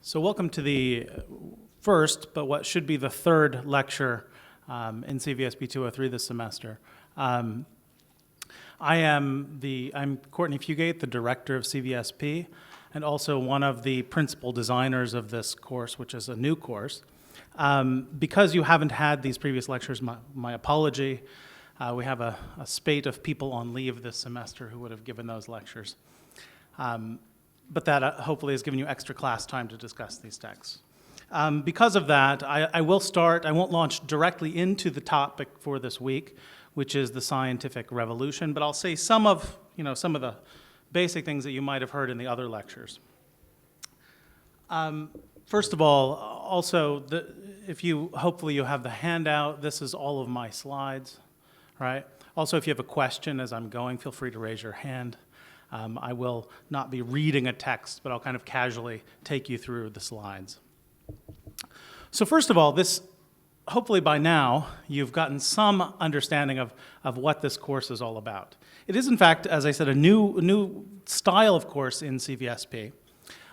So welcome to the first, but what should be the third lecture in CVSP 203 this semester. I'm Courtney Fugate, the director of CVSP, and also one of the principal designers of this course, which is a new course. Because you haven't had these previous lectures, my apology. We have a spate of people on leave this semester who would have given those lectures. But that hopefully has given you extra class time to discuss these texts. Because of that, I won't launch directly into the topic for this week, which is the scientific revolution, but I'll say some of the basic things that you might have heard in the other lectures. First of all, also, hopefully you have the handout. This is all of my slides, right? Also, if you have a question as I'm going, feel free to raise your hand. I will not be reading a text, but I'll kind of casually take you through the slides. So first of all, hopefully by now, you've gotten some understanding of what this course is all about. It is, in fact, as I said, a new style of course in CVSP.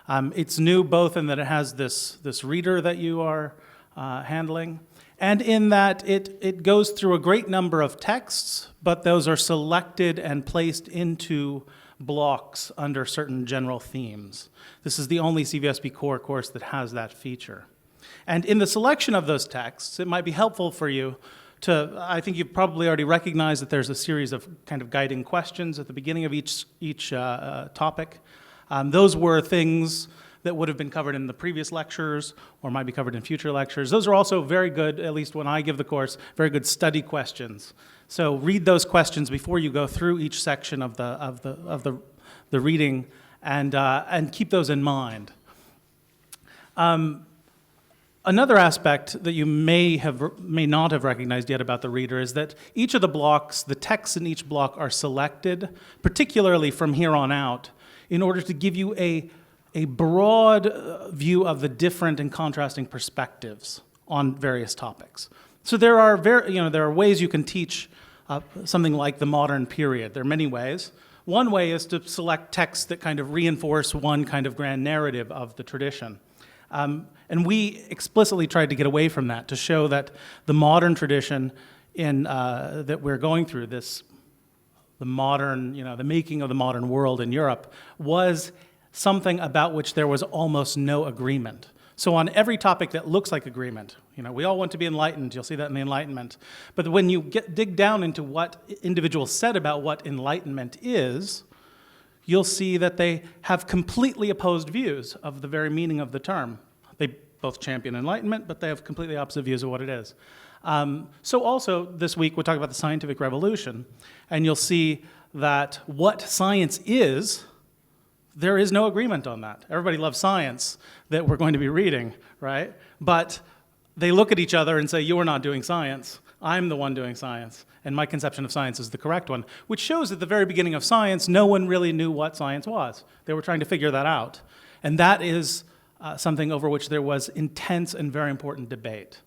It's new both in that it has this reader that you are handling, and in that it goes through a great number of texts, but those are selected and placed into blocks under certain general themes. This is the only CVSP core course that has that feature. And in the selection of those texts, it might be helpful for you I think you've probably already recognized that there's a series of kind of guiding questions at the beginning of each topic. Those were things that would have been covered in the previous lectures or might be covered in future lectures. Those are also very good, at least when I give the course, very good study questions. So read those questions before you go through each section of the reading and keep those in mind. Another aspect that you may not have recognized yet about the reader is that each of the blocks, the texts in each block are selected, particularly from here on out, in order to give you a broad view of the different and contrasting perspectives on various topics. So there are ways you can teach something like the modern period. There are many ways. One way is to select texts that kind of reinforce one kind of grand narrative of the tradition. And we explicitly tried to get away from that to show that the modern tradition that we're going through, the making of the modern world in Europe, was something about which there was almost no agreement. So on every topic that looks like agreement, we all want to be enlightened. You'll see that in the Enlightenment. But when you dig down into what individuals said about what enlightenment is, you'll see that they have completely opposed views of the very meaning of the term. They both champion enlightenment, but they have completely opposite views of what it is. So also this week we'll talk about the scientific revolution, and you'll see that what science is, there is no agreement on that. Everybody loves science that we're going to be reading, right? But they look at each other and say, you are not doing science. I'm the one doing science. And my conception of science is the correct one, which shows at the very beginning of science, no one really knew what science was. They were trying to figure that out. And that is something over which there was intense and very important debate.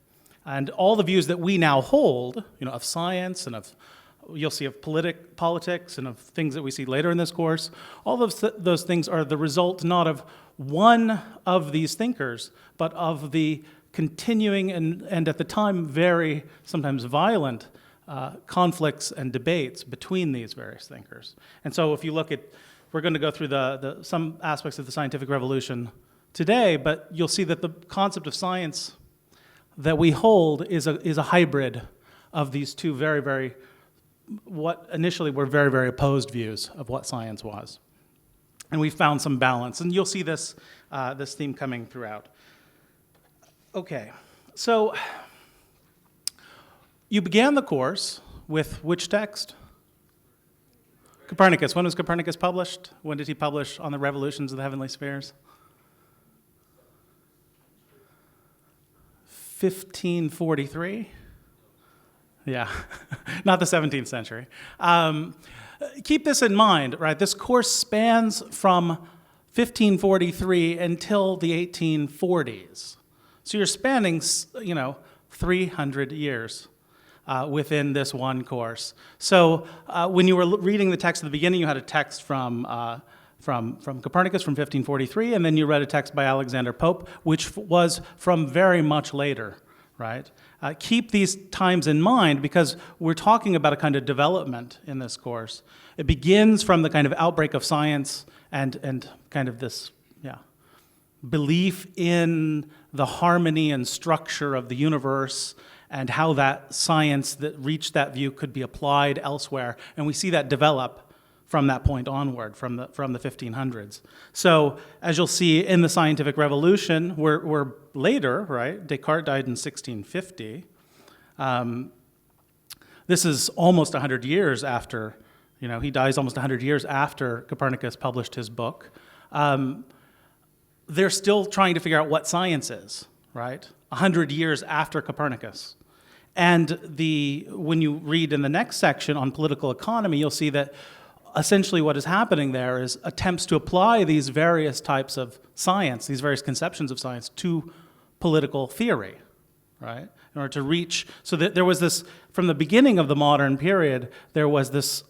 And all the views that we now hold, of science and you'll see of politics and of things that we see later in this course, all of those things are the result not of one of these thinkers, but of the continuing and at the time very sometimes violent conflicts and debates between these various thinkers. And so if you look at, we're going to go through some aspects of the scientific revolution today, but you'll see that the concept of science that we hold is a hybrid of these two what initially were very, very opposed views of what science was. And we found some balance, and you'll see this theme coming throughout. Okay, so you began the course with which text? Copernicus. When was Copernicus published? When did he publish On the Revolutions of the Heavenly Spheres? 1543? Yeah, not the 17th century. Keep this in mind, right? This course spans from 1543 until the 1840s. So you're spanning, 300 years within this one course. So when you were reading the text at the beginning, you had a text from from Copernicus from 1543, and then you read a text by Alexander Pope, which was from very much later, right? Keep these times in mind because we're talking about a kind of development in this course. It begins from the kind of outbreak of science and kind of this, belief in the harmony and structure of the universe and how that science that reached that view could be applied elsewhere. And we see that develop from that point onward, from the 1500s. So as you'll see in the scientific revolution, we're later, right? Descartes died in 1650. This is almost 100 years after, he dies almost 100 years after Copernicus published his book. They're still trying to figure out what science is, right? 100 years after Copernicus. And when you read in the next section on political economy, you'll see that essentially what is happening there is attempts to apply these various types of science, these various conceptions of science, to political theory, right? In order to reach, so that there was this, from the beginning of the modern period, there was this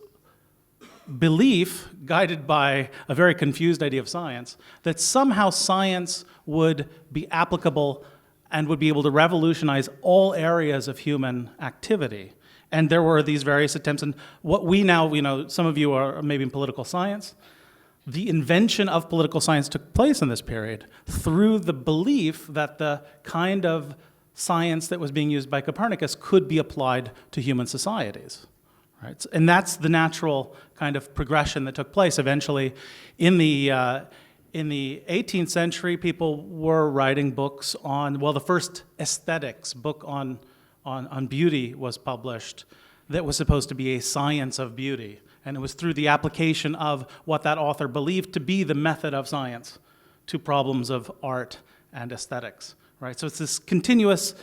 belief, guided by a very confused idea of science, that somehow science would be applicable and would be able to revolutionize all areas of human activity. And there were these various attempts, and what we now, some of you are maybe in political science, the invention of political science took place in this period through the belief that the kind of science that was being used by Copernicus could be applied to human societies. Right? And that's the natural kind of progression that took place. Eventually, in the 18th century, people were writing books on, the first aesthetics book on beauty was published that was supposed to be a science of beauty. And it was through the application of what that author believed to be the method of science to problems of art and aesthetics. Right? So it's this continuous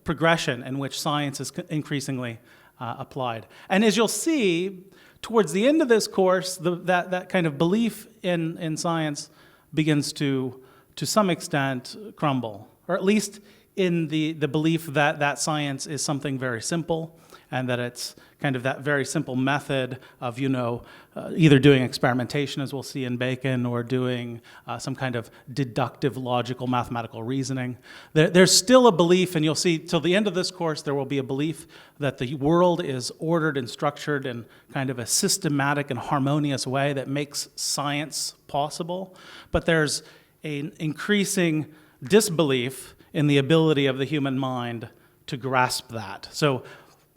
progression in which science is increasingly applied. And as you'll see, towards the end of this course, that kind of belief in science begins to some extent crumble, or at least in the belief that science is something very simple, and that it's kind of that very simple method of, either doing experimentation, as we'll see in Bacon, or doing some kind of deductive, logical, mathematical reasoning. There's still a belief, and you'll see till the end of this course, there will be a belief that the world is ordered and structured in kind of a systematic and harmonious way that makes science possible. But there's an increasing disbelief in the ability of the human mind to grasp that. So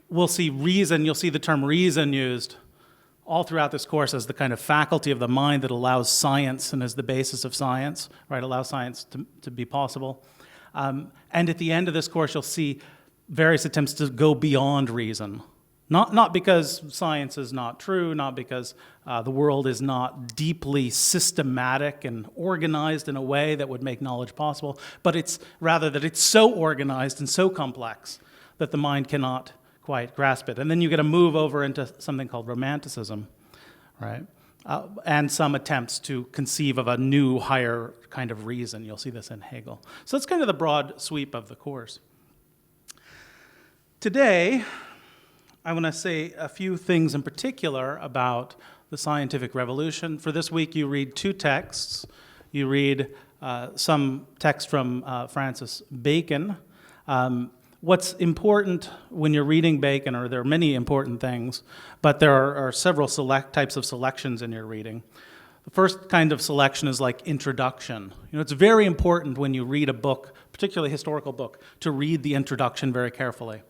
we'll see reason, you'll see the term reason used all throughout this course as the kind of faculty of the mind that allows science and is the basis of science, right? Allows science to be possible. And at the end of this course, you'll see various attempts to go beyond reason. Not because science is not true, not because the world is not deeply systematic and organized in a way that would make knowledge possible, but it's rather that it's so organized and so complex that the mind cannot quite grasp it. And then you get a move over into something called Romanticism, right? And some attempts to conceive of a new, higher kind of reason. You'll see this in Hegel. So that's kind of the broad sweep of the course. Today, I want to say a few things in particular about the scientific revolution. For this week, you read two texts. You read some text from Francis Bacon. What's important when you're reading Bacon, or there are many important things, but there are several types of selections in your reading. The first kind of selection is like introduction. It's very important when you read a book, particularly a historical book, to read the introduction very carefully,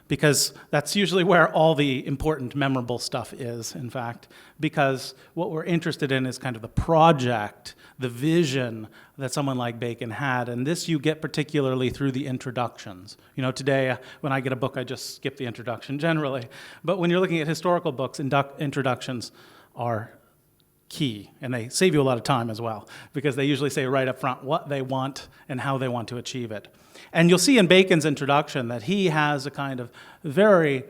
because that's usually where all the important, memorable stuff is, in fact, because what we're interested in is kind of the project, the vision that someone like Bacon had, and this you get particularly through the introductions. Today, when I get a book, I just skip the introduction generally, but when you're looking at historical books, introductions are key, and they save you a lot of time as well, because they usually say right up front what they want and how they want to achieve it. And you'll see in Bacon's introduction that he has a kind of very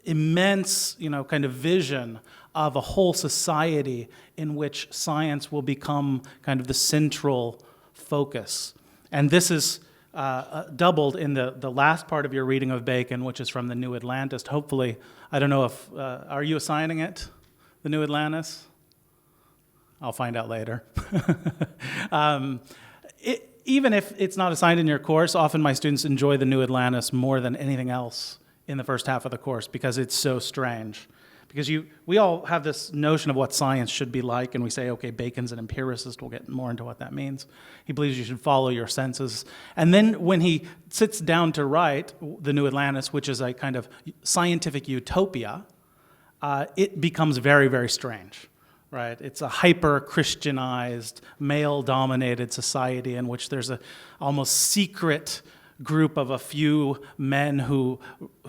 immense, kind of vision of a whole society in which science will become kind of the central focus. And this is doubled in the last part of your reading of Bacon, which is from the New Atlantist. Hopefully, I don't know if, are you assigning it? the New Atlantis? I'll find out later. Even if it's not assigned in your course, often my students enjoy the New Atlantis more than anything else in the first half of the course because it's so strange. Because we all have this notion of what science should be like, and we say, okay, Bacon's an empiricist. We'll get more into what that means. He believes you should follow your senses. And then when he sits down to write the New Atlantis, which is a kind of scientific utopia, it becomes very, very strange. Right? It's a hyper-Christianized, male-dominated society in which there's a almost secret group of a few men who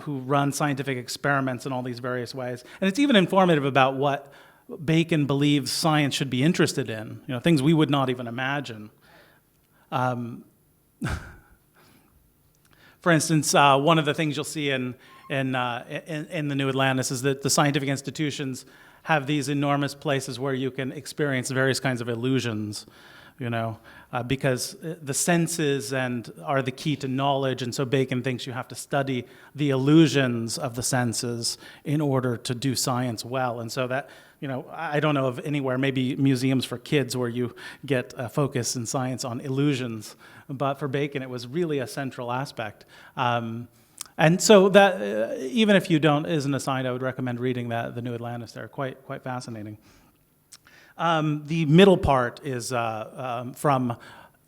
run scientific experiments in all these various ways. And it's even informative about what Bacon believes science should be interested in, things we would not even imagine. For instance, one of the things you'll see in the New Atlantis is that the scientific institutions have these enormous places where you can experience various kinds of illusions, because the senses are the key to knowledge, and so Bacon thinks you have to study the illusions of the senses in order to do science well. And so that, I don't know of anywhere, maybe museums for kids where you get a focus in science on illusions, but for Bacon it was really a central aspect. And so that, even if you isn't assigned, I would recommend reading the New Atlantis. They're quite fascinating. The middle part is from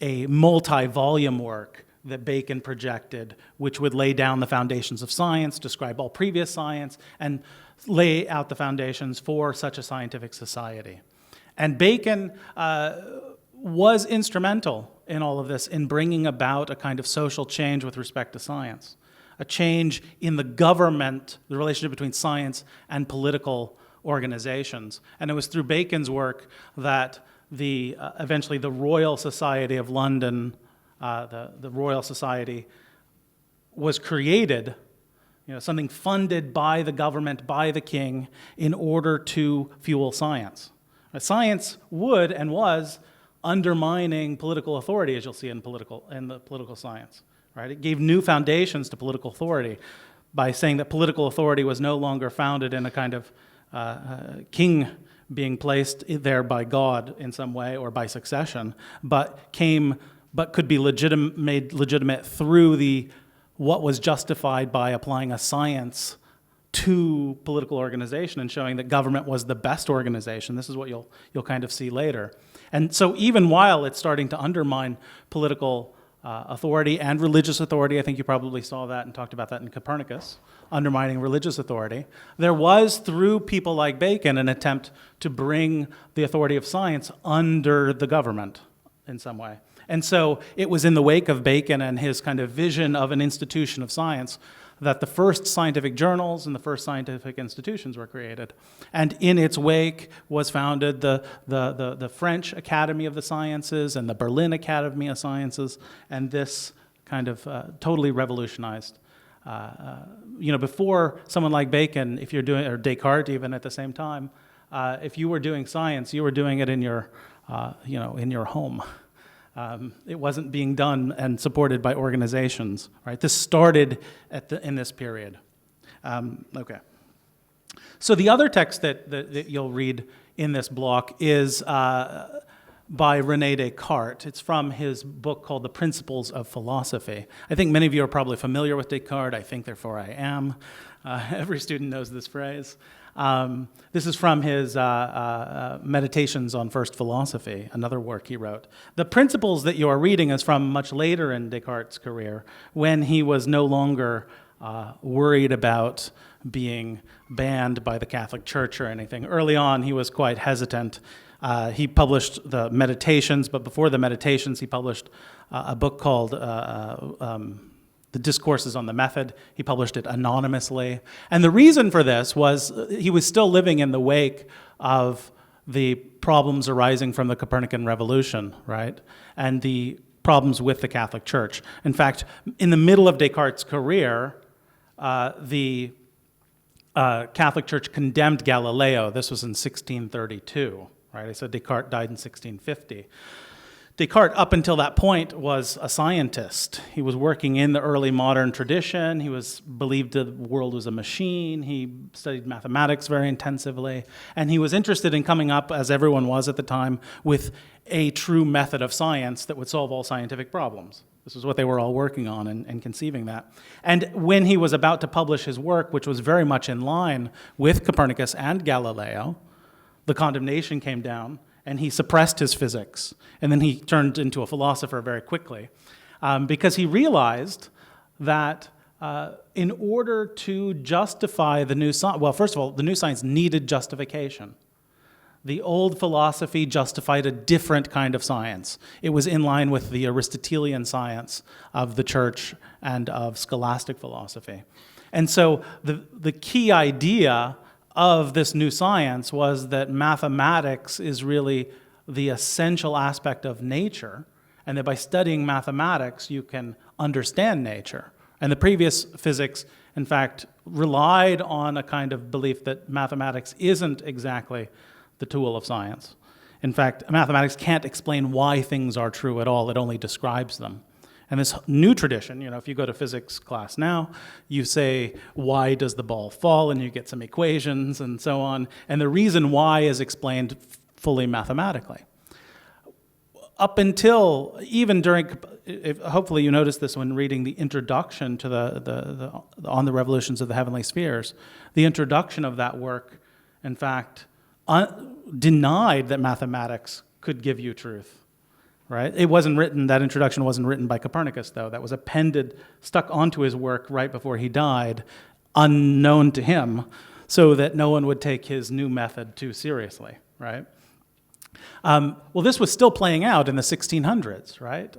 a multi-volume work that Bacon projected, which would lay down the foundations of science, describe all previous science, and lay out the foundations for such a scientific society. And Bacon was instrumental in all of this, in bringing about a kind of social change with respect to science. A change in the government, the relationship between science and political organizations. And it was through Bacon's work that eventually the Royal Society of London, the Royal Society, was created, something funded by the government, by the king, in order to fuel science. Science would and was undermining political authority, as you'll see in the political science. Right? It gave new foundations to political authority by saying that political authority was no longer founded in a kind of king being placed there by God in some way or by succession, but could be made legitimate through what was justified by applying a science to political organization and showing that government was the best organization. This is what you'll kind of see later. And so even while it's starting to undermine political authority and religious authority, I think you probably saw that and talked about that in Copernicus, undermining religious authority, there was, through people like Bacon, an attempt to bring the authority of science under the government in some way. And so it was in the wake of Bacon and his kind of vision of an institution of science that the first scientific journals and the first scientific institutions were created. And in its wake was founded the French Academy of the Sciences and the Berlin Academy of Sciences, and this kind of totally revolutionized. Before someone like Bacon, if you're doing, or Descartes even at the same time, if you were doing science, you were doing it in your home. It wasn't being done and supported by organizations, right? This started in this period. Okay. So the other text that you'll read in this block is by René Descartes. It's from his book called The Principles of Philosophy. I think many of you are probably familiar with Descartes. I think, therefore, I am. Every student knows this phrase. This is from his Meditations on First Philosophy, another work he wrote. The Principles that you are reading is from much later in Descartes' career, when he was no longer worried about being banned by the Catholic Church or anything. Early on, he was quite hesitant. He published the Meditations, but before the Meditations, he published a book called The Discourses on the Method. He published it anonymously. And the reason for this was he was still living in the wake of the problems arising from the Copernican revolution, right? And the problems with the Catholic Church. In fact, in the middle of Descartes' career, the Catholic Church condemned Galileo. This was in 1632, right? I said Descartes died in 1650. Descartes, up until that point, was a scientist. He was working in the early modern tradition. He believed the world was a machine. He studied mathematics very intensively. And he was interested in coming up, as everyone was at the time, with a true method of science that would solve all scientific problems. This is what they were all working on and conceiving that. And when he was about to publish his work, which was very much in line with Copernicus and Galileo, the condemnation came down, and he suppressed his physics. And then he turned into a philosopher very quickly because he realized that in order to justify the new science, well, first of all, the new science needed justification. The old philosophy justified a different kind of science. It was in line with the Aristotelian science of the church and of scholastic philosophy. And so the key idea of this new science was that mathematics is really the essential aspect of nature, and that by studying mathematics, you can understand nature. And the previous physics, in fact, relied on a kind of belief that mathematics isn't exactly the tool of science. In fact, mathematics can't explain why things are true at all, it only describes them. And this new tradition, if you go to physics class now, you say, why does the ball fall? And you get some equations and so on. And the reason why is explained fully mathematically. Up until, even during, hopefully you noticed this when reading the introduction to the On the Revolutions of the Heavenly Spheres, the introduction of that work, in fact, denied that mathematics could give you truth. Right? It wasn't written, that introduction wasn't written by Copernicus, though. That was appended, stuck onto his work right before he died, unknown to him, so that no one would take his new method too seriously, right? Well, this was still playing out in the 1600s, right?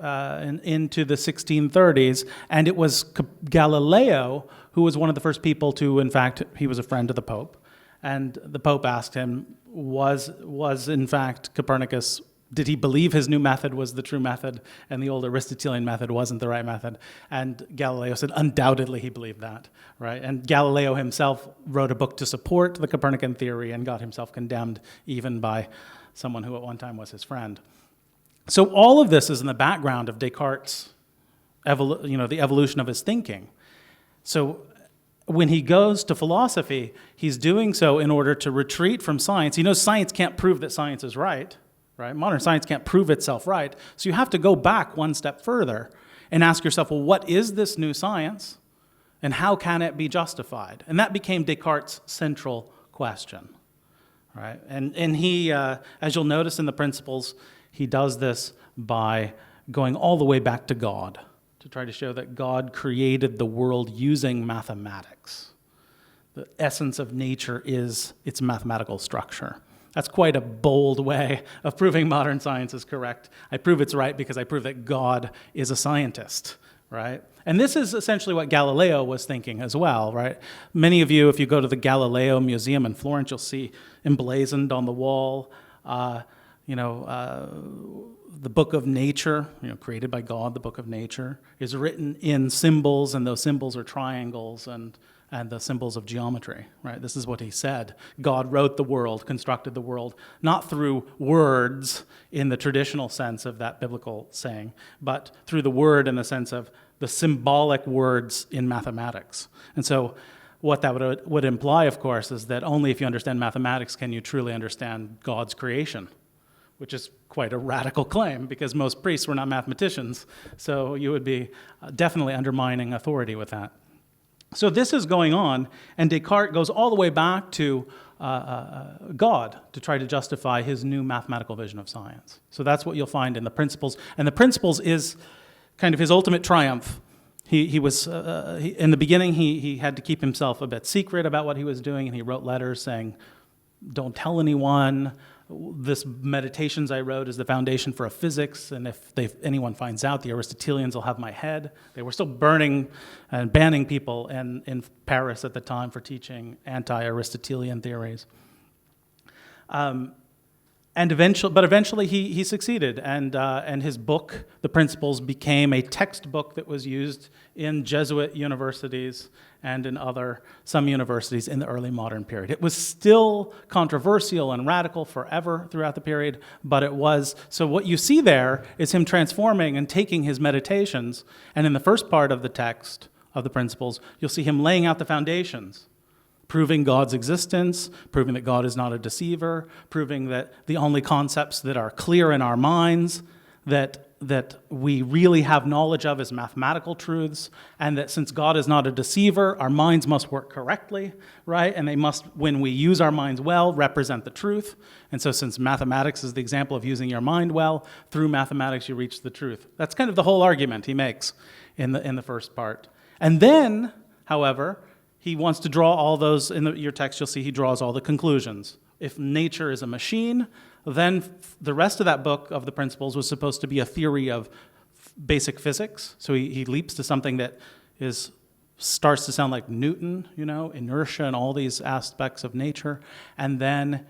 Into the 1630s, and it was Galileo who was one of the first people to, in fact, he was a friend of the Pope, and the Pope asked him, was in fact Copernicus, did he believe his new method was the true method and the old Aristotelian method wasn't the right method? And Galileo said undoubtedly he believed that, right? And Galileo himself wrote a book to support the Copernican theory and got himself condemned even by someone who at one time was his friend. So all of this is in the background of Descartes' the evolution of his thinking. So when he goes to philosophy, he's doing so in order to retreat from science. He knows science can't prove that science is right? Modern science can't prove itself right. So you have to go back one step further and ask yourself, well, what is this new science and how can it be justified? And that became Descartes' central question, right? And he, as you'll notice in the Principles, he does this by going all the way back to God to try to show that God created the world using mathematics. The essence of nature is its mathematical structure. That's quite a bold way of proving modern science is correct. I prove it's right because I prove that God is a scientist, right? And this is essentially what Galileo was thinking as well, right? Many of you, if you go to the Galileo Museum in Florence, you'll see emblazoned on the wall, the Book of Nature, created by God, the Book of Nature, is written in symbols, and those symbols are triangles and the symbols of geometry, right? This is what he said. God wrote the world, constructed the world, not through words in the traditional sense of that biblical saying, but through the word in the sense of the symbolic words in mathematics. And so what that would imply, of course, is that only if you understand mathematics can you truly understand God's creation, which is quite a radical claim because most priests were not mathematicians, so you would be definitely undermining authority with that. So this is going on, and Descartes goes all the way back to God to try to justify his new mathematical vision of science. So that's what you'll find in the Principles. And the Principles is kind of his ultimate triumph. He was, in the beginning, he had to keep himself a bit secret about what he was doing, and he wrote letters saying, don't tell anyone. This Meditations I wrote is the foundation for a physics, and if anyone finds out, the Aristotelians will have my head. They were still burning and banning people in Paris at the time for teaching anti-Aristotelian theories. And And eventually he succeeded, and his book, The Principles, became a textbook that was used in Jesuit universities and in some universities in the early modern period. It was still controversial and radical forever throughout the period, but it was. So what you see there is him transforming and taking his meditations, and in the first part of the text of The Principles, you'll see him laying out the foundations, proving God's existence, proving that God is not a deceiver, proving that the only concepts that are clear in our minds, that we really have knowledge of is mathematical truths, and that since God is not a deceiver, our minds must work correctly, right? And they must, when we use our minds well, represent the truth. And so since mathematics is the example of using your mind well, through mathematics you reach the truth. That's kind of the whole argument he makes in the first part. And then, however, he wants to draw all those, in your text you'll see he draws all the conclusions. If nature is a machine, then the rest of that book of The Principles was supposed to be a theory of basic physics. So he leaps to something that starts to sound like Newton, inertia and all these aspects of nature. And then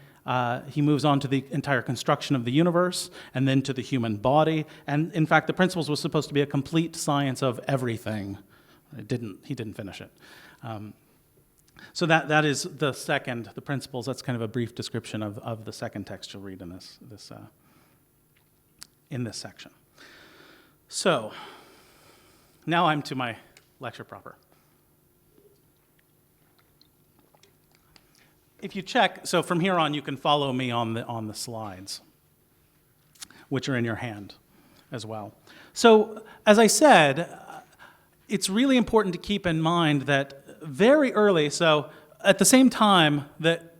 he moves on to the entire construction of the universe, and then to the human body. And in fact, The Principles was supposed to be a complete science of everything. He didn't finish it. So that is the second, The Principles. That's kind of a brief description of the second text you'll read in this section. So now I'm to my lecture proper. If you check, so from here on you can follow me on the slides, which are in your hand as well. So as I said, it's really important to keep in mind that very early, so at the same time that,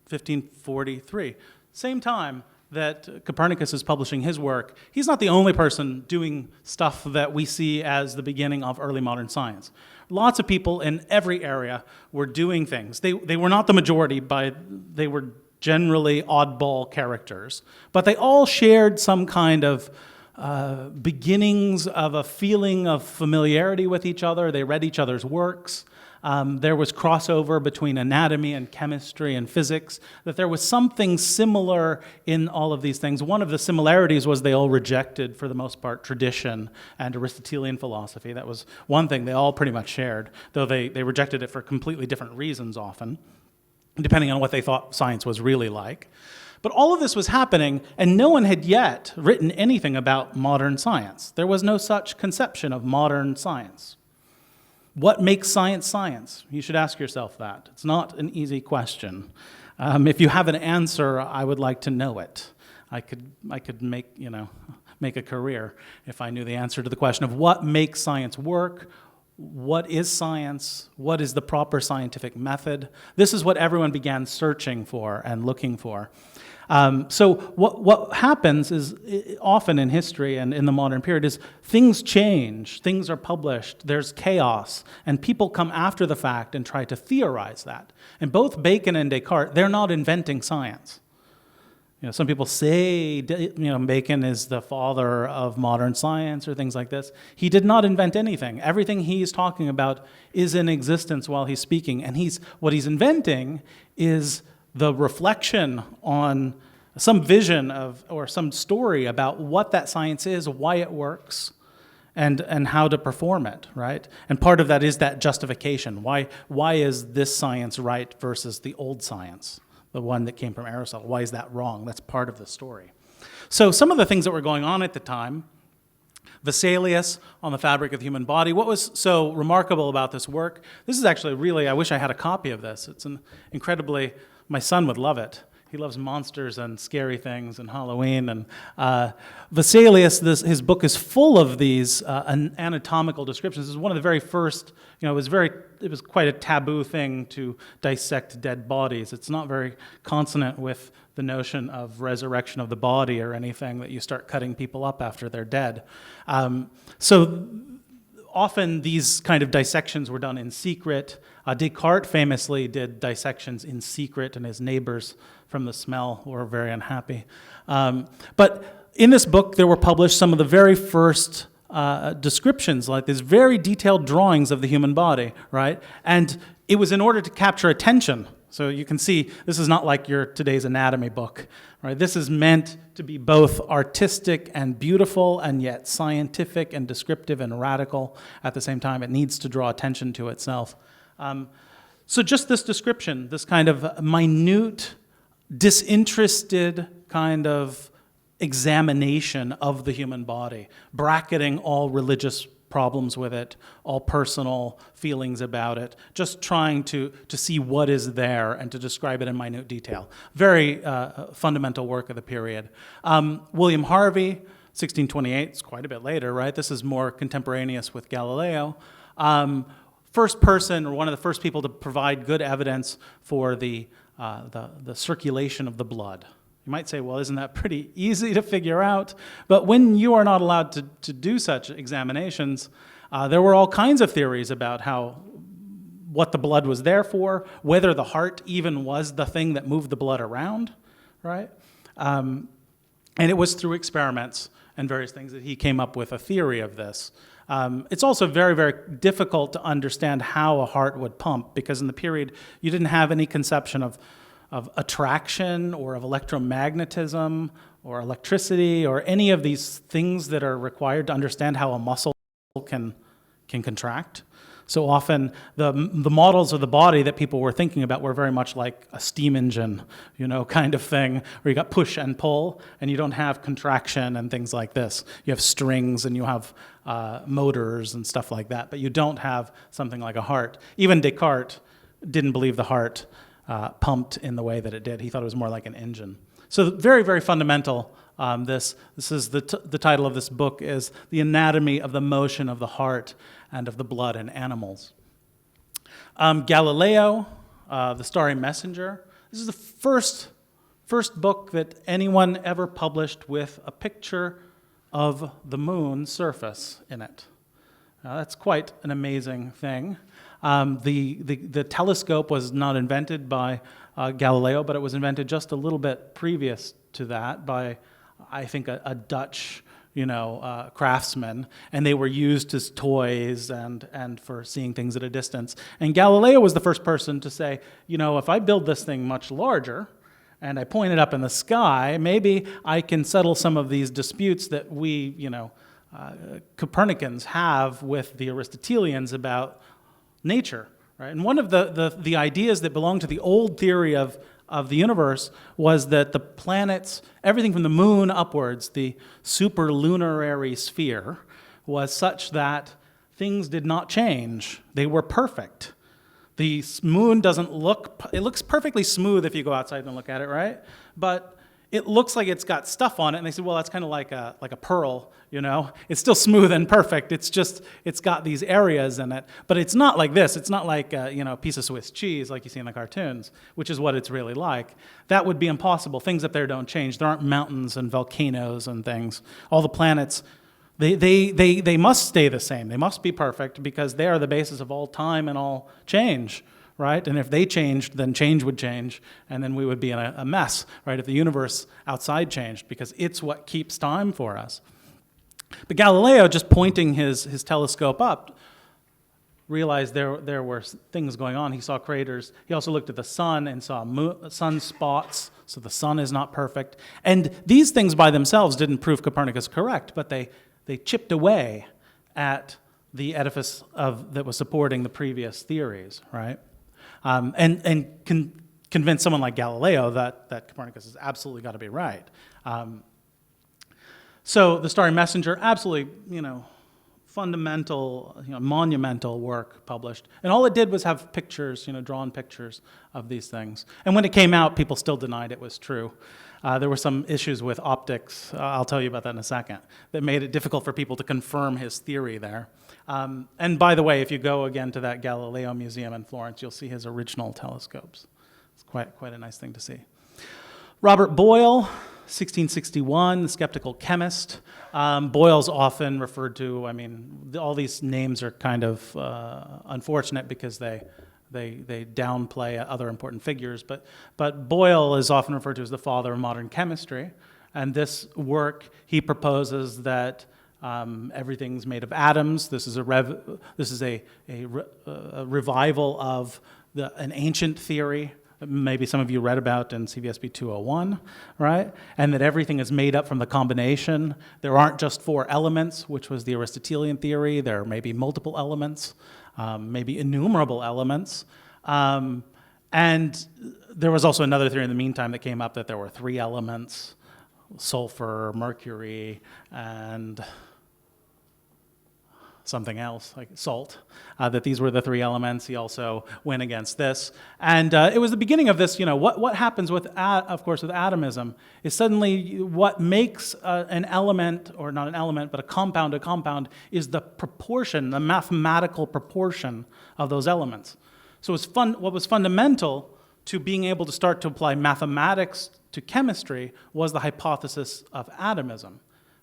1543, same time that Copernicus is publishing his work, he's not the only person doing stuff that we see as the beginning of early modern science. Lots of people in every area were doing things. They were not the majority, they were generally oddball characters, but they all shared some kind of beginnings of a feeling of familiarity with each other. They read each other's works. There was crossover between anatomy and chemistry and physics, that there was something similar in all of these things. One of the similarities was they all rejected, for the most part, tradition and Aristotelian philosophy. That was one thing they all pretty much shared, though they rejected it for completely different reasons often, depending on what they thought science was really like. But all of this was happening, and no one had yet written anything about modern science. There was no such conception of modern science. What makes science science? You should ask yourself that. It's not an easy question. If you have an answer, I would like to know it. I could make a career if I knew the answer to the question of what makes science work. What is science? What is the proper scientific method? This is what everyone began searching for and looking for. So what happens is, often in history and in the modern period, is things change, things are published, there's chaos, and people come after the fact and try to theorize that. And both Bacon and Descartes, they're not inventing science. Some people say, Bacon is the father of modern science or things like this. He did not invent anything. Everything he's talking about is in existence while he's speaking, and what he's inventing is the reflection on some vision or some story about what that science is, why it works, and how to perform it, right? And part of that is that justification. Why is this science right versus the old science, the one that came from Aristotle? Why is that wrong? That's part of the story. So some of the things that were going on at the time, Vesalius on the fabric of the human body. What was so remarkable about this work? This is actually really, I wish I had a copy of this. It's my son would love it. He loves monsters and scary things and Halloween. And Vesalius, his book is full of these anatomical descriptions. This is one of the very first, it was quite a taboo thing to dissect dead bodies. It's not very consonant with the notion of resurrection of the body or anything, that you start cutting people up after they're dead. So often these kind of dissections were done in secret. Descartes famously did dissections in secret, and his neighbors from the smell were very unhappy. But in this book, there were published some of the very first descriptions, like these very detailed drawings of the human body, right? And it was in order to capture attention. So you can see this is not like your today's anatomy book, right? This is meant to be both artistic and beautiful, and yet scientific and descriptive and radical at the same time. It needs to draw attention to itself. So just this description, this kind of minute, disinterested kind of examination of the human body, bracketing all religious problems with it, all personal feelings about it, just trying to see what is there and to describe it in minute detail. Very fundamental work of the period. William Harvey, 1628, it's quite a bit later, right? This is more contemporaneous with Galileo. First person, or one of the first people to provide good evidence for the circulation of the blood. You might say, well, isn't that pretty easy to figure out? But when you are not allowed to do such examinations, there were all kinds of theories about what the blood was there for, whether the heart even was the thing that moved the blood around, right? And it was through experiments and various things that he came up with a theory of this. It's also very, very difficult to understand how a heart would pump, because in the period you didn't have any conception of attraction or of electromagnetism or electricity or any of these things that are required to understand how a muscle can contract. So often the models of the body that people were thinking about were very much like a steam engine, kind of thing, where you got push and pull, and you don't have contraction and things like this. You have strings and you have motors and stuff like that, but you don't have something like a heart. Even Descartes didn't believe the heart pumped in the way that it did. He thought it was more like an engine. So very, very fundamental. This is the title of this book is The Anatomy of the Motion of the Heart and of the Blood in Animals. Galileo, The Starry Messenger. This is the first book that anyone ever published with a picture of the moon's surface in it. That's quite an amazing thing. The telescope was not invented by Galileo, but it was invented just a little bit previous to that by, I think, a Dutch, craftsman, and they were used as toys and for seeing things at a distance. And Galileo was the first person to say, if I build this thing much larger and I point it up in the sky, maybe I can settle some of these disputes that we, Copernicans have with the Aristotelians about nature, right? And one of the ideas that belonged to the old theory of the universe was that the planets, everything from the moon upwards, the superlunarary sphere, was such that things did not change. They were perfect. The moon it looks perfectly smooth if you go outside and look at it, right? But it looks like it's got stuff on it, and they said, well, that's kind of like a pearl, It's still smooth and perfect. It's got these areas in it, but it's not like this. It's not like a piece of Swiss cheese like you see in the cartoons, which is what it's really like. That would be impossible. Things up there don't change. There aren't mountains and volcanoes and things. All the planets, they must stay the same. They must be perfect because they are the basis of all time and all change. Right? And if they changed, then change would change, and then we would be in a mess, right? If the universe outside changed, because it's what keeps time for us. But Galileo, just pointing his telescope up, realized there were things going on. He saw craters. He also looked at the sun and saw sunspots, so the sun is not perfect. And these things by themselves didn't prove Copernicus correct, but they chipped away at the edifice that was supporting the previous theories, right? And convince someone like Galileo that Copernicus has absolutely got to be right. So the Starry Messenger, absolutely, fundamental, monumental work published. And all it did was have pictures, drawn pictures of these things. And when it came out, people still denied it was true. There were some issues with optics, I'll tell you about that in a second, that made it difficult for people to confirm his theory there. And by the way, if you go again to that Galileo Museum in Florence, you'll see his original telescopes. It's quite a nice thing to see. Robert Boyle, 1661, the skeptical chemist. Boyle's often referred to, all these names are kind of unfortunate because they downplay other important figures, but Boyle is often referred to as the father of modern chemistry. And this work, he proposes that everything's made of atoms. This is a revival of an ancient theory maybe some of you read about in CVSB 201, right? And that everything is made up from the combination. There aren't just 4 elements, which was the Aristotelian theory. There may be multiple elements, maybe innumerable elements. And there was also another theory in the meantime that came up that there were 3 elements, sulfur, mercury, and something else, like salt, that these were the 3 elements. He also went against this. And it was the beginning of this, what happens with, of course, with atomism is suddenly what makes an element, or not an element, but a compound is the proportion, the mathematical proportion of those elements. So what was fundamental to being able to start to apply mathematics to chemistry was the hypothesis of atomism.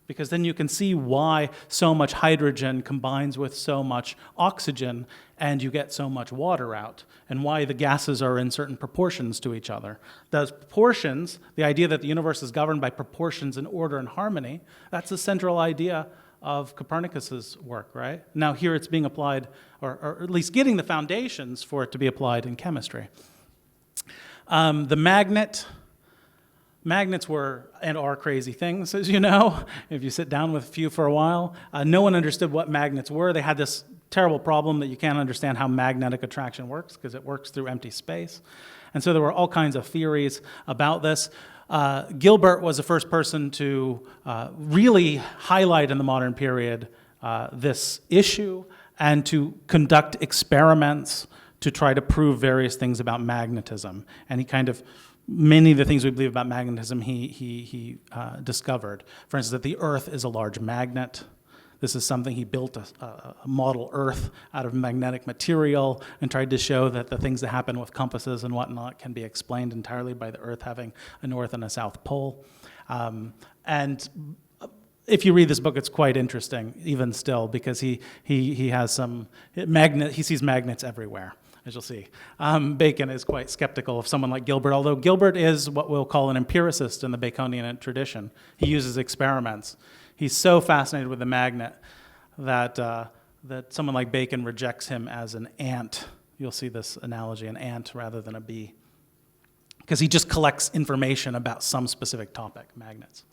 Because then you can see why so much hydrogen combines with so much oxygen and you get so much water out, and why the gases are in certain proportions to each other. Those proportions, the idea that the universe is governed by proportions and order and harmony, that's the central idea of Copernicus's work, right? Now here it's being applied, or at least getting the foundations for it to be applied in chemistry. The magnets were and are crazy things, as you know, if you sit down with a few for a while. No one understood what magnets were. They had this terrible problem that you can't understand how magnetic attraction works because it works through empty space. And so there were all kinds of theories about this. Gilbert was the first person to really highlight in the modern period this issue and to conduct experiments to try to prove various things about magnetism. And he many of the things we believe about magnetism he discovered. For instance, that the Earth is a large magnet. This is something he built a model Earth out of magnetic material and tried to show that the things that happen with compasses and whatnot can be explained entirely by the Earth having a north and a south pole. And if you read this book, it's quite interesting, even still, because he sees magnets everywhere, as you'll see. Bacon is quite skeptical of someone like Gilbert, although Gilbert is what we'll call an empiricist in the Baconian tradition. He uses experiments. He's so fascinated with the magnet that someone like Bacon rejects him as an ant. You'll see this analogy, an ant rather than a bee, because he just collects information about some specific topic, magnets.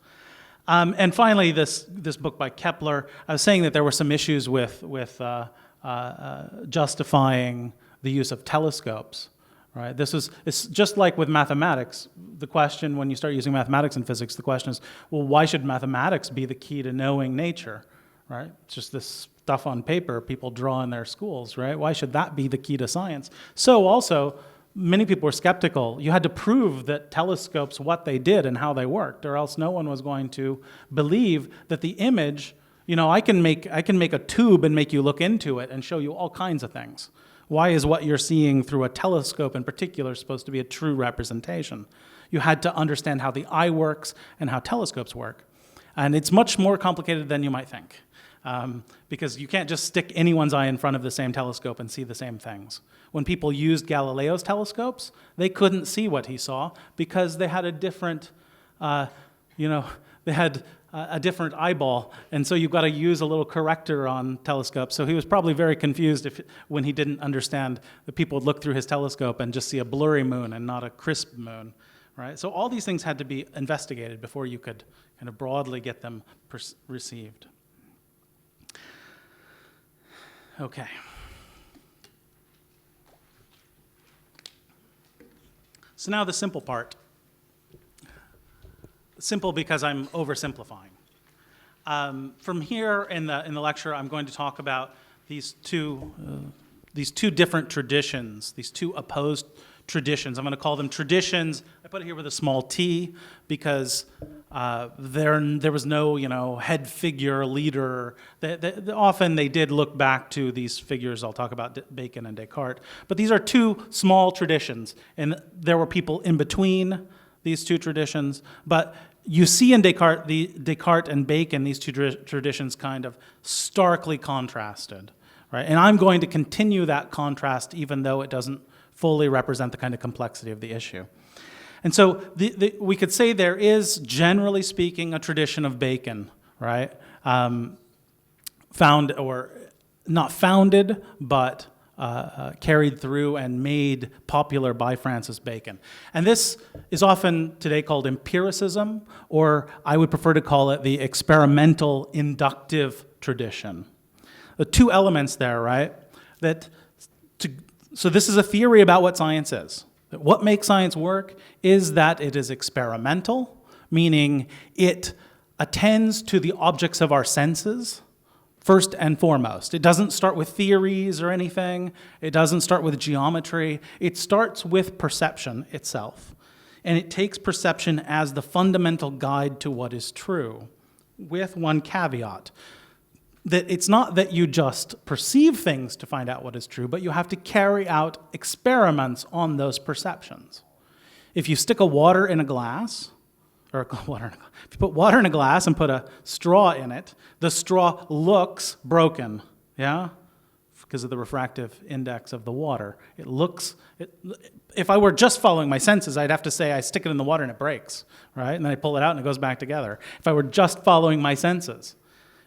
And finally, this book by Kepler, I was saying that there were some issues with justifying the use of telescopes, right? It's just like with mathematics. The question, when you start using mathematics in physics, the question is, well, why should mathematics be the key to knowing nature, right? It's just this stuff on paper people draw in their schools, right? Why should that be the key to science? So also, many people were skeptical. You had to prove that telescopes, what they did and how they worked, or else no one was going to believe that the image, I can make a tube and make you look into it and show you all kinds of things. Why is what you're seeing through a telescope in particular supposed to be a true representation? You had to understand how the eye works and how telescopes work. And it's much more complicated than you might think, because you can't just stick anyone's eye in front of the same telescope and see the same things. When people used Galileo's telescopes, they couldn't see what he saw because they had a different, a different eyeball, and so you've got to use a little corrector on telescopes. So he was probably very confused when he didn't understand that people would look through his telescope and just see a blurry moon and not a crisp moon, right? So all these things had to be investigated before you could kind of broadly get them received. Okay. So now the simple part. Simple because I'm oversimplifying. From here in the lecture, I'm going to talk about these two different traditions, these two opposed traditions. I'm going to call them traditions. I put it here with a small t because there was no head figure, leader. Often they did look back to these figures. I'll talk about Bacon and Descartes. But these are two small traditions, and there were people in between these two traditions. But you see in Descartes and Bacon, these two traditions kind of starkly contrasted, right? And I'm going to continue that contrast even though it doesn't fully represent the kind of complexity of the issue. And so we could say there is, generally speaking, a tradition of Bacon, right? Found, or not founded, but carried through and made popular by Francis Bacon. And this is often today called empiricism, or I would prefer to call it the experimental inductive tradition. The two elements there, right? So this is a theory about what science is. That what makes science work is that it is experimental, meaning it attends to the objects of our senses first and foremost. It doesn't start with theories or anything. It doesn't start with geometry. It starts with perception itself. And it takes perception as the fundamental guide to what is true, with one caveat. That it's not that you just perceive things to find out what is true, but you have to carry out experiments on those perceptions. If you stick water in a glass, if you put water in a glass and put a straw in it, the straw looks broken, yeah? Because of the refractive index of the water. If I were just following my senses, I'd have to say I stick it in the water and it breaks, right? And then I pull it out and it goes back together. If I were just following my senses.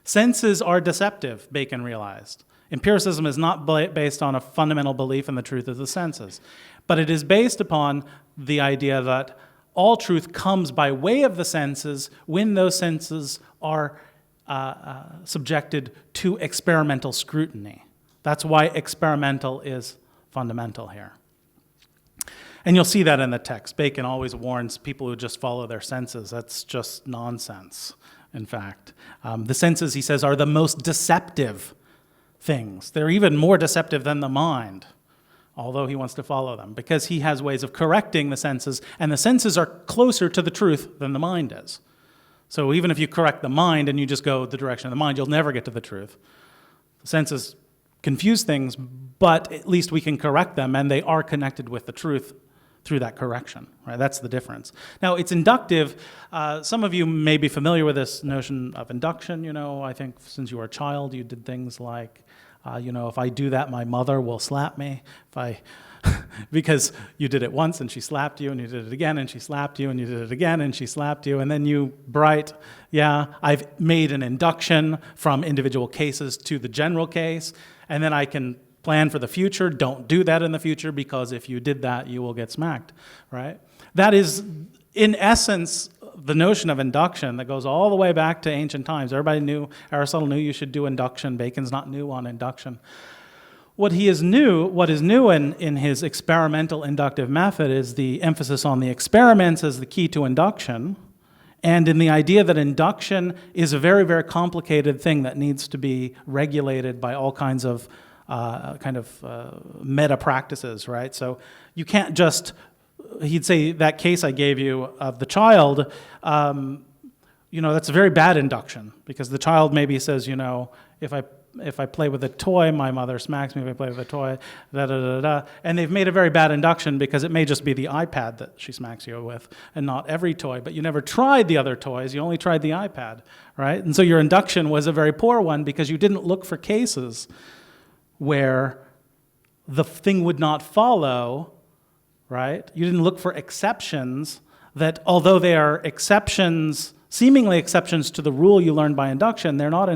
Senses are deceptive, Bacon realized. Empiricism is not based on a fundamental belief in the truth of the senses, but it is based upon the idea that all truth comes by way of the senses when those senses are subjected to experimental scrutiny. That's why experimental is fundamental here. And you'll see that in the text. Bacon always warns people who just follow their senses. That's just nonsense. In fact, the senses, he says, are the most deceptive things. They're even more deceptive than the mind, although he wants to follow them, because he has ways of correcting the senses, and the senses are closer to the truth than the mind is. So even if you correct the mind and you just go the direction of the mind, you'll never get to the truth. The senses confuse things, but at least we can correct them, and they are connected with the truth through that correction, right? That's the difference. Now, it's inductive. Some of you may be familiar with this notion of induction. I think since you were a child, you did things like, if I do that, my mother will slap me. Because you did it once and she slapped you, and you did it again and she slapped you, and you did it again and she slapped you, and then you I've made an induction from individual cases to the general case, and then I can plan for the future. Don't do that in the future, because if you did that, you will get smacked, right? That is, in essence, the notion of induction that goes all the way back to ancient times. Aristotle knew you should do induction. Bacon's not new on induction. What is new in his experimental inductive method is the emphasis on the experiments as the key to induction, and in the idea that induction is a very, very complicated thing that needs to be regulated by all kinds of meta practices, right? So you can't just, he'd say that case I gave you of the child, that's a very bad induction, because the child maybe says, if I play with a toy, my mother smacks me. If I play with a toy, and they've made a very bad induction, because it may just be the iPad that she smacks you with and not every toy, but you never tried the other toys, you only tried the iPad, right? And so your induction was a very poor one, because you didn't look for cases where the thing would not follow, right? You didn't look for exceptions that, although they are exceptions, seemingly exceptions to the rule you learned by induction, they're not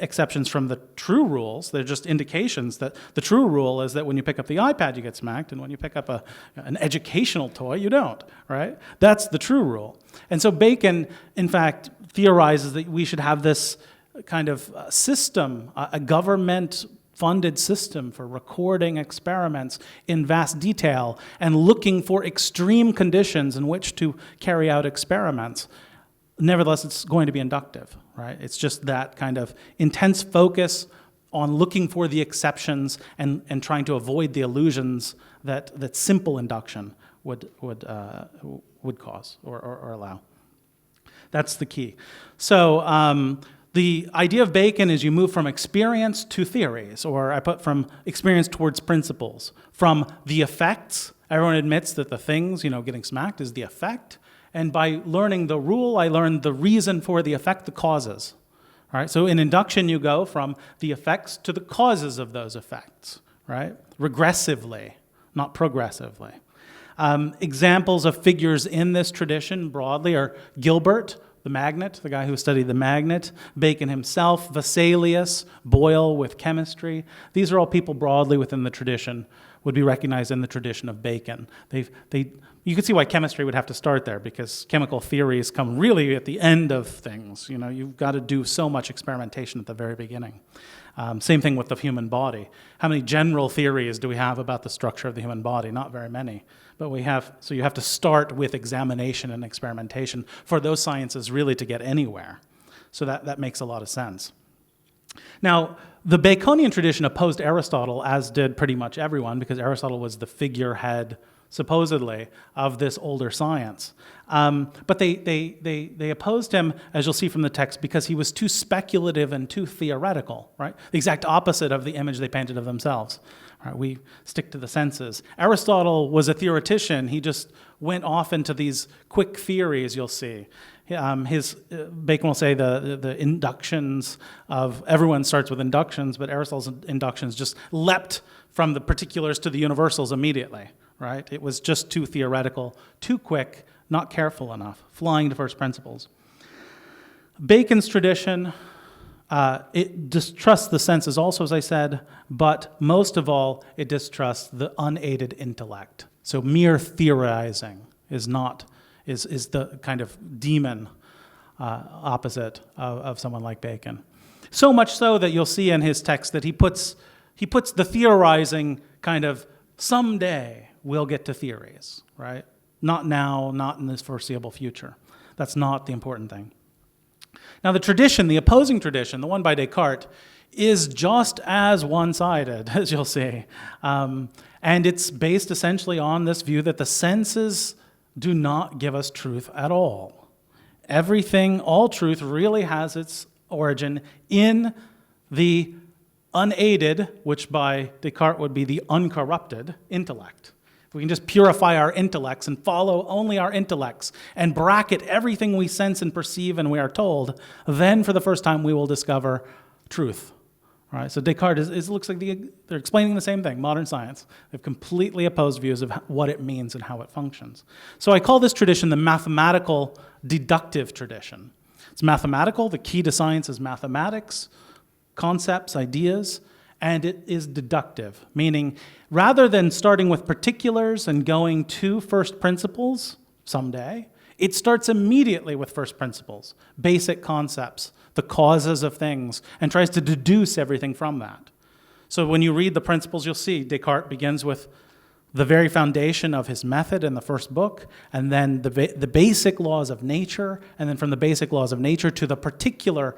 exceptions from the true rules. They're just indications that the true rule is that when you pick up the iPad, you get smacked, and when you pick up an educational toy, you don't, right? That's the true rule. And so Bacon, in fact, theorizes that we should have this kind of system, a government-funded system for recording experiments in vast detail and looking for extreme conditions in which to carry out experiments. Nevertheless, it's going to be inductive, right? It's just that kind of intense focus on looking for the exceptions and trying to avoid the illusions that simple induction would cause or allow. That's the key. So the idea of Bacon is you move from experience to theories, or I put from experience towards principles. From the effects, everyone admits that the things, getting smacked is the effect. And by learning the rule, I learned the reason for the effect, the causes. All right, so in induction, you go from the effects to the causes of those effects, right? Regressively, not progressively. Examples of figures in this tradition broadly are Gilbert, the magnet, the guy who studied the magnet, Bacon himself, Vesalius, Boyle with chemistry. These are all people broadly within the tradition, would be recognized in the tradition of Bacon. You can see why chemistry would have to start there, because chemical theories come really at the end of things. You know, you've got to do so much experimentation at the very beginning. Same thing with the human body. How many general theories do we have about the structure of the human body? Not very many. But so you have to start with examination and experimentation for those sciences really to get anywhere. So that makes a lot of sense. Now, the Baconian tradition opposed Aristotle, as did pretty much everyone, because Aristotle was the figurehead, supposedly, of this older science. But they opposed him, as you'll see from the text, because he was too speculative and too theoretical, right? The exact opposite of the image they painted of themselves. Right? We stick to the senses. Aristotle was a theoretician. He just went off into these quick theories, you'll see. Bacon will say the inductions of, everyone starts with inductions, but Aristotle's inductions just leapt from the particulars to the universals immediately, right? It was just too theoretical, too quick, not careful enough, flying to first principles. Bacon's tradition, it distrusts the senses also, as I said, but most of all, it distrusts the unaided intellect. So mere theorizing is the kind of demon opposite of someone like Bacon. So much so that you'll see in his text that he puts the theorizing kind of, someday we'll get to theories, right? Not now, not in this foreseeable future. That's not the important thing. Now the tradition, the opposing tradition, the one by Descartes, is just as one-sided, as you'll see. And it's based essentially on this view that the senses do not give us truth at all. Everything, all truth really has its origin in the unaided, which by Descartes would be the uncorrupted, intellect. If we can just purify our intellects and follow only our intellects and bracket everything we sense and perceive and we are told, then for the first time we will discover truth. All right, so Descartes looks like they're explaining the same thing, modern science. They have completely opposed views of what it means and how it functions. So I call this tradition the mathematical deductive tradition. It's mathematical. The key to science is mathematics, concepts, ideas, and it is deductive, meaning rather than starting with particulars and going to first principles someday, it starts immediately with first principles, basic concepts, the causes of things, and tries to deduce everything from that. So when you read the principles, you'll see Descartes begins with the very foundation of his method in the first book, and then the basic laws of nature, and then from the basic laws of nature to the particular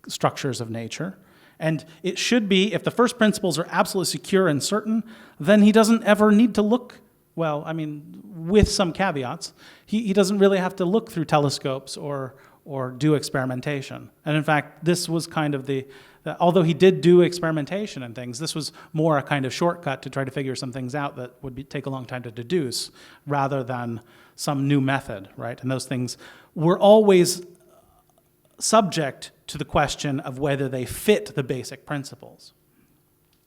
structures of nature. And it should be, if the first principles are absolutely secure and certain, then he doesn't ever need to look, well, I mean, with some caveats, he doesn't really have to look through telescopes or do experimentation. And in fact, this was kind of although he did do experimentation and things, this was more a kind of shortcut to try to figure some things out that would take a long time to deduce, rather than some new method, right? And those things were always subject to the question of whether they fit the basic principles.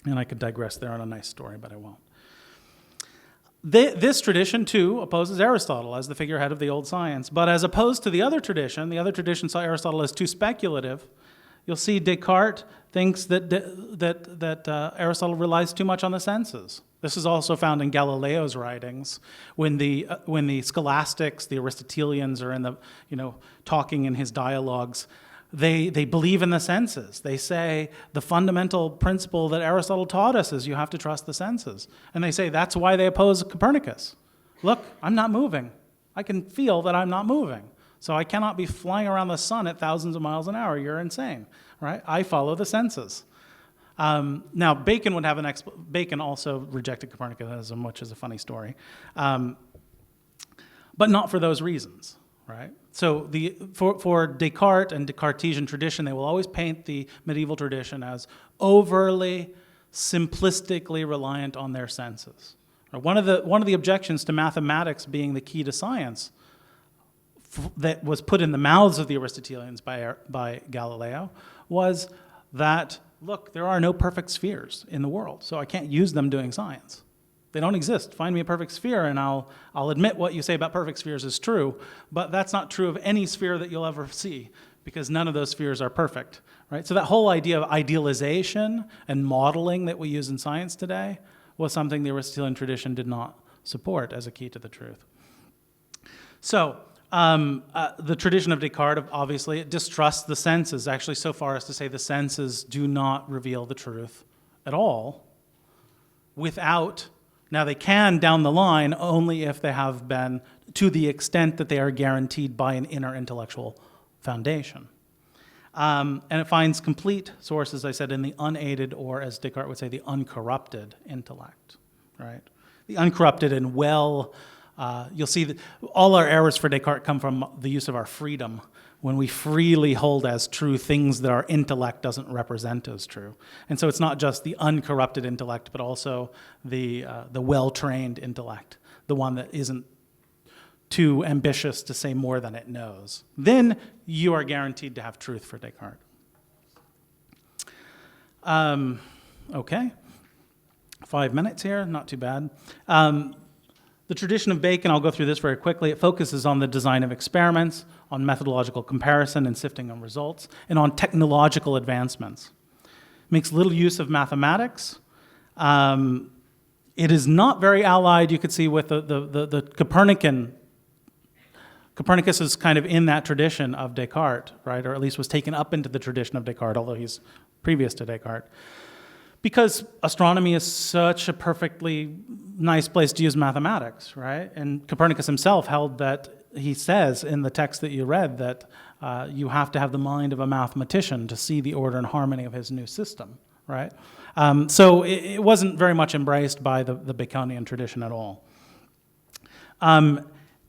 And I could digress there on a nice story, but I won't. This tradition, too, opposes Aristotle as the figurehead of the old science. But as opposed to the other tradition saw Aristotle as too speculative. You'll see Descartes thinks that Aristotle relies too much on the senses. This is also found in Galileo's writings, when the scholastics, the Aristotelians, are talking in his dialogues. They believe in the senses. They say the fundamental principle that Aristotle taught us is you have to trust the senses. And they say that's why they oppose Copernicus. Look, I'm not moving. I can feel that I'm not moving. So I cannot be flying around the sun at thousands of miles an hour. You're insane, right? I follow the senses. Now, Bacon would have Bacon also rejected Copernicanism, which is a funny story, but not for those reasons, right? So for Descartes and the Cartesian tradition, they will always paint the medieval tradition as overly simplistically reliant on their senses. One of the objections to mathematics being the key to science that was put in the mouths of the Aristotelians by Galileo was that, look, there are no perfect spheres in the world, so I can't use them doing science. They don't exist. Find me a perfect sphere, and I'll admit what you say about perfect spheres is true, but that's not true of any sphere that you'll ever see, because none of those spheres are perfect, right? So that whole idea of idealization and modeling that we use in science today was something the Aristotelian tradition did not support as a key to the truth. So the tradition of Descartes, obviously, it distrusts the senses, actually so far as to say the senses do not reveal the truth at all without. Now, they can down the line only if they have been, to the extent that they are guaranteed by an inner intellectual foundation. And it finds complete source, as I said, in the unaided, or as Descartes would say, the uncorrupted intellect, right? The uncorrupted and you'll see that all our errors for Descartes come from the use of our freedom, when we freely hold as true things that our intellect doesn't represent as true. And so it's not just the uncorrupted intellect, but also the well-trained intellect, the one that isn't too ambitious to say more than it knows. Then you are guaranteed to have truth for Descartes. Okay, 5 minutes here, not too bad. The tradition of Bacon, I'll go through this very quickly, it focuses on the design of experiments, on methodological comparison and sifting of results, and on technological advancements. Makes little use of mathematics. It is not very allied, you could see, with the Copernican. Copernicus is kind of in that tradition of Descartes, right? Or at least was taken up into the tradition of Descartes, although he's previous to Descartes. Because astronomy is such a perfectly nice place to use mathematics, right? And Copernicus himself held that, he says in the text that you read, that you have to have the mind of a mathematician to see the order and harmony of his new system, right? So it wasn't very much embraced by the Baconian tradition at all. And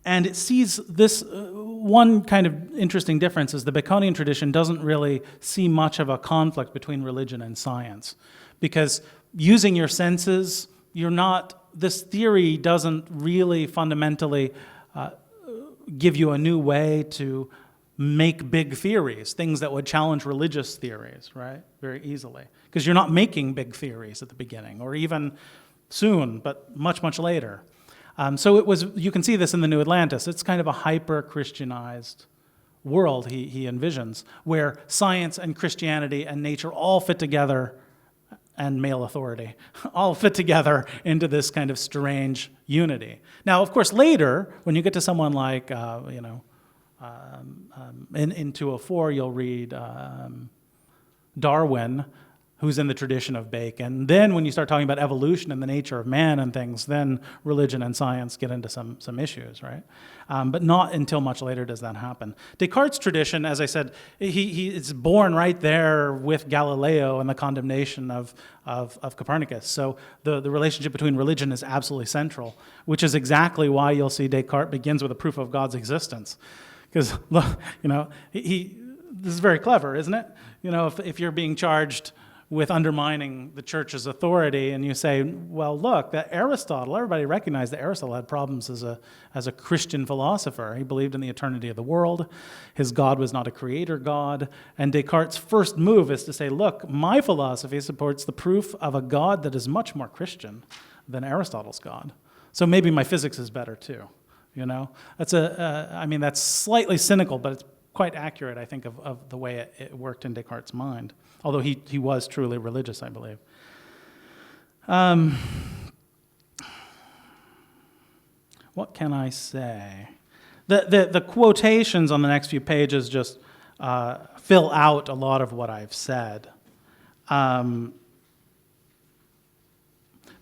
it sees this, one kind of interesting difference is the Baconian tradition doesn't really see much of a conflict between religion and science. Because using your senses, this theory doesn't really fundamentally give you a new way to make big theories, things that would challenge religious theories, right, very easily. Because you're not making big theories at the beginning, or even soon, but much, much later. So you can see this in the New Atlantis. It's kind of a hyper-Christianized world he envisions, where science and Christianity and nature all fit together, and male authority, all fit together into this kind of strange unity. Now, of course, later, when you get to someone like, in 204, you'll read Darwin, who's in the tradition of Bacon. Then when you start talking about evolution and the nature of man and things, then religion and science get into some issues, right? But not until much later does that happen. Descartes' tradition, as I said, he is born right there with Galileo and the condemnation of Copernicus. So the relationship between religion is absolutely central, which is exactly why you'll see Descartes begins with a proof of God's existence. Because, this is very clever, isn't it? If you're being charged with undermining the church's authority, and you say, well, look, that Aristotle, everybody recognized that Aristotle had problems as a Christian philosopher. He believed in the eternity of the world. His God was not a creator God. And Descartes' first move is to say, look, my philosophy supports the proof of a God that is much more Christian than Aristotle's God. So maybe my physics is better too. That's slightly cynical, but it's quite accurate, I think, of the way it worked in Descartes' mind. Although he was truly religious, I believe. What can I say? The quotations on the next few pages just fill out a lot of what I've said.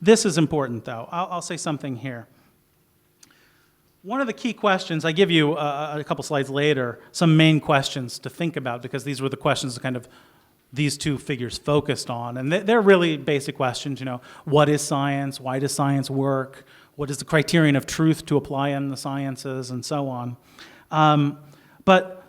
This is important, though. I'll say something here. One of the key questions, I give you a couple slides later, some main questions to think about, because these were the questions that kind of these two figures focused on. And they're really basic questions, what is science? Why does science work? What is the criterion of truth to apply in the sciences, and so on. But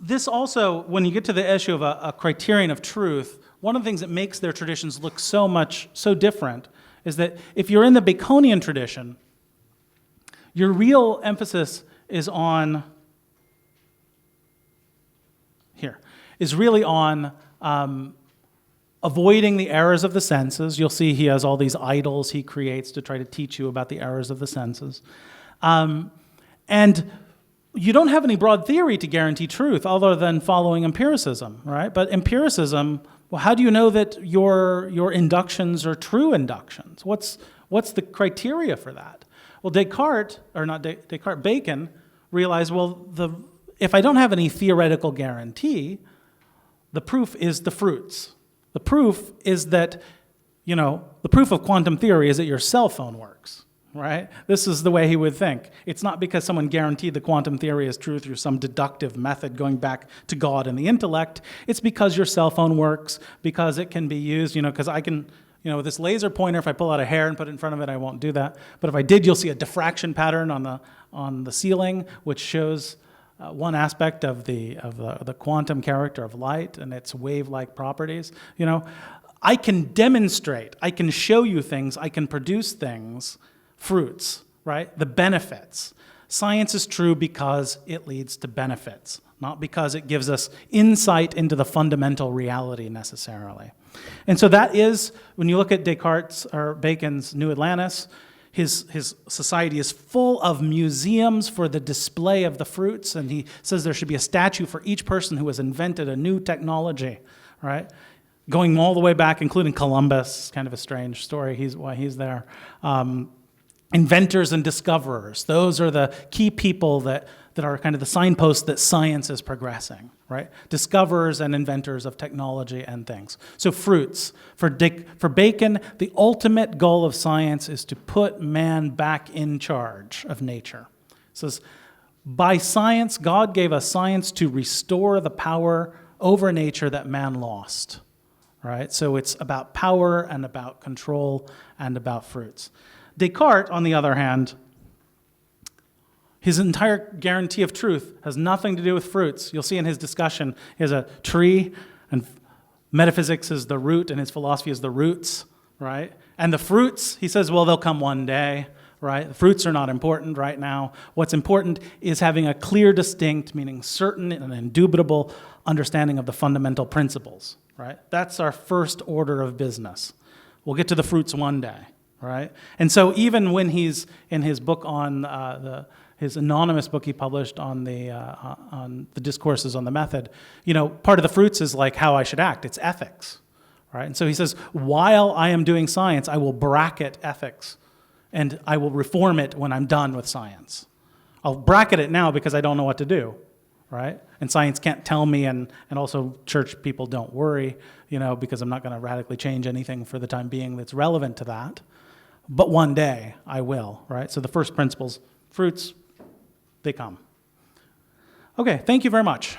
this also, when you get to the issue of a criterion of truth, one of the things that makes their traditions look so different is that if you're in the Baconian tradition, your real emphasis is really on avoiding the errors of the senses. You'll see he has all these idols he creates to try to teach you about the errors of the senses. And you don't have any broad theory to guarantee truth other than following empiricism, right? But empiricism, well, how do you know that your inductions are true inductions? What's the criteria for that? Well, Bacon realized, well, if I don't have any theoretical guarantee, the proof is the fruits. The proof is that, the proof of quantum theory is that your cell phone works, right? This is the way he would think. It's not because someone guaranteed the quantum theory is true through some deductive method going back to God and the intellect. It's because your cell phone works, because it can be used, because I can, with this laser pointer, if I pull out a hair and put it in front of it, I won't do that. But if I did, you'll see a diffraction pattern on the ceiling, which shows one aspect of the quantum character of light and its wave-like properties. I can demonstrate, I can show you things, I can produce things, fruits, right? The benefits. Science is true because it leads to benefits, not because it gives us insight into the fundamental reality necessarily. And so that is, when you look at Descartes or Bacon's New Atlantis, his society is full of museums for the display of the fruits, and he says there should be a statue for each person who has invented a new technology, right? Going all the way back, including Columbus, kind of a strange story, why he's there. Inventors and discoverers, those are the key people that are kind of the signposts that science is progressing, right? Discoverers and inventors of technology and things. So fruits. For Bacon, the ultimate goal of science is to put man back in charge of nature. It says, by science, God gave us science to restore the power over nature that man lost, right? So it's about power and about control and about fruits. Descartes, on the other hand, his entire guarantee of truth has nothing to do with fruits. You'll see in his discussion, he has a tree, and metaphysics is the root, and his philosophy is the roots, right? And the fruits, he says, well, they'll come one day, right? The fruits are not important right now. What's important is having a clear, distinct, meaning certain and indubitable understanding of the fundamental principles, right? That's our first order of business. We'll get to the fruits one day, right? And so even when he's in his book on his anonymous book he published on the discourses on the method, part of the fruits is like how I should act. It's ethics, right? And so he says, while I am doing science, I will bracket ethics, and I will reform it when I'm done with science. I'll bracket it now because I don't know what to do, right? And science can't tell me, and also church people don't worry, because I'm not going to radically change anything for the time being that's relevant to that. But one day I will, right? So the first principles, fruits, they come. Okay, thank you very much.